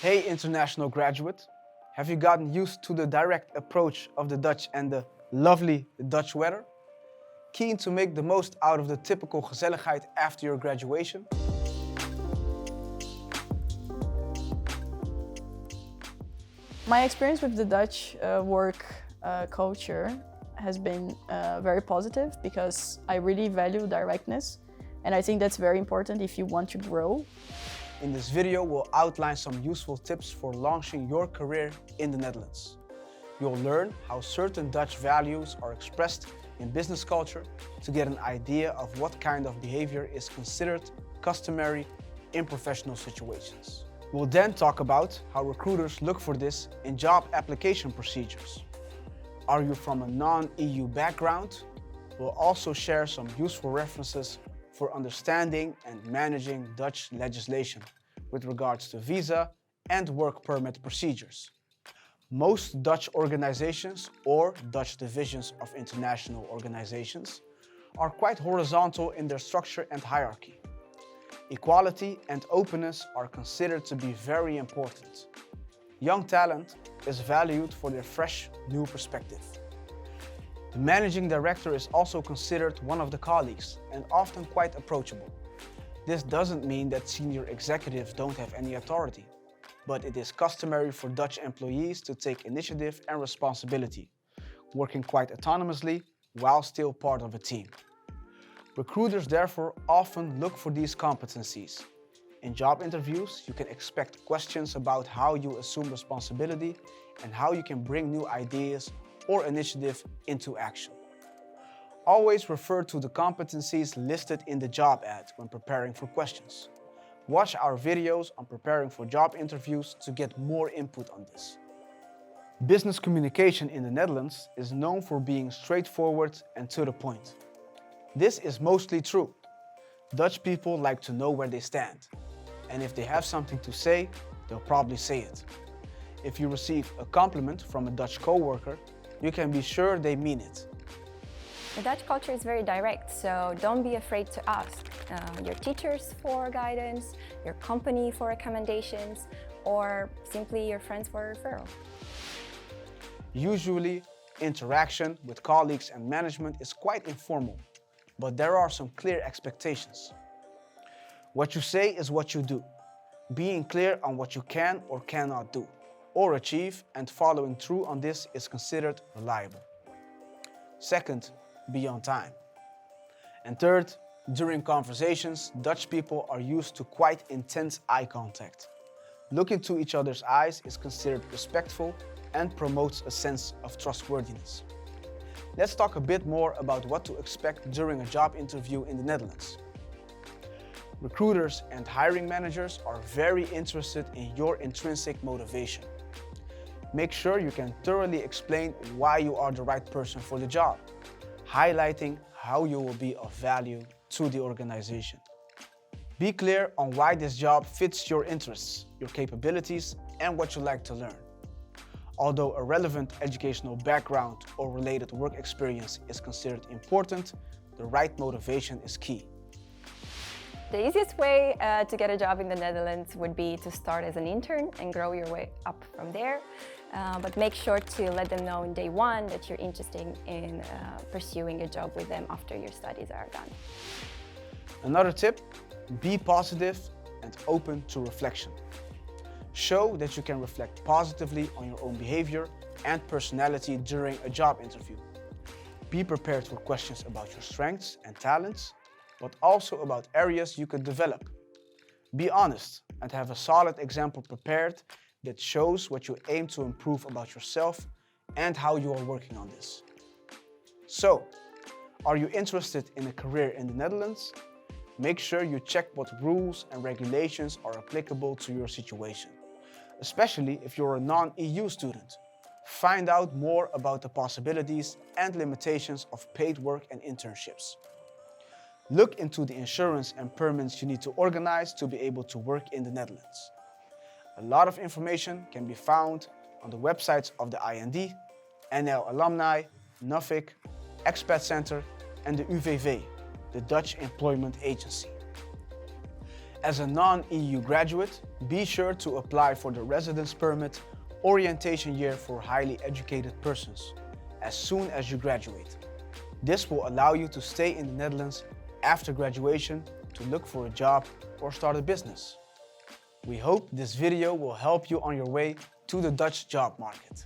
Hey international graduate, have you gotten used to the direct approach of the Dutch and the lovely Dutch weather? Keen to make the most out of the typical gezelligheid after your graduation? My experience with the Dutch work culture has been very positive because I really value directness, and I think that's very important if you want to grow. In this video, we'll outline some useful tips for launching your career in the Netherlands. You'll learn how certain Dutch values are expressed in business culture to get an idea of what kind of behavior is considered customary in professional situations. We'll then talk about how recruiters look for this in job application procedures. Are you from a non-EU background? We'll also share some useful references for understanding and managing Dutch legislation with regards to visa and work permit procedures. Most Dutch organizations or Dutch divisions of international organizations are quite horizontal in their structure and hierarchy. Equality and openness are considered to be very important. Young talent is valued for their fresh, new perspective. The managing director is also considered one of the colleagues and often quite approachable. This doesn't mean that senior executives don't have any authority, but it is customary for Dutch employees to take initiative and responsibility, working quite autonomously while still part of a team. Recruiters therefore often look for these competencies. In job interviews, you can expect questions about how you assume responsibility and how you can bring new ideas or initiative into action. Always refer to the competencies listed in the job ad when preparing for questions. Watch our videos on preparing for job interviews to get more input on this. Business communication in the Netherlands is known for being straightforward and to the point. This is mostly true. Dutch people like to know where they stand, and if they have something to say, they'll probably say it. If you receive a compliment from a Dutch coworker, you can be sure they mean it. The Dutch culture is very direct, so don't be afraid to ask your teachers for guidance, your company for recommendations, or simply your friends for a referral. Usually, interaction with colleagues and management is quite informal, but there are some clear expectations. What you say is what you do. Being clear on what you can or cannot do, or achieve, and following through on this is considered reliable. Second, be on time. And third, during conversations, Dutch people are used to quite intense eye contact. Looking into each other's eyes is considered respectful and promotes a sense of trustworthiness. Let's talk a bit more about what to expect during a job interview in the Netherlands. Recruiters and hiring managers are very interested in your intrinsic motivation. Make sure you can thoroughly explain why you are the right person for the job, highlighting how you will be of value to the organization. Be clear on why this job fits your interests, your capabilities, and what you like to learn. Although a relevant educational background or related work experience is considered important, the right motivation is key. The easiest way to get a job in the Netherlands would be to start as an intern and grow your way up from there. But make sure to let them know in day one that you're interested in pursuing a job with them after your studies are done. Another tip, be positive and open to reflection. Show that you can reflect positively on your own behavior and personality during a job interview. Be prepared for questions about your strengths and talents, but also about areas you could develop. Be honest and have a solid example prepared that shows what you aim to improve about yourself and how you are working on this. So, are you interested in a career in the Netherlands? Make sure you check what rules and regulations are applicable to your situation, especially if you're a non-EU student. Find out more about the possibilities and limitations of paid work and internships. Look into the insurance and permits you need to organize to be able to work in the Netherlands. A lot of information can be found on the websites of the IND, NL Alumni, NUFIC, Expat Center and the UWV, the Dutch Employment Agency. As a non-EU graduate, be sure to apply for the residence permit orientation year for highly educated persons as soon as you graduate. This will allow you to stay in the Netherlands after graduation to look for a job or start a business. We hope this video will help you on your way to the Dutch job market.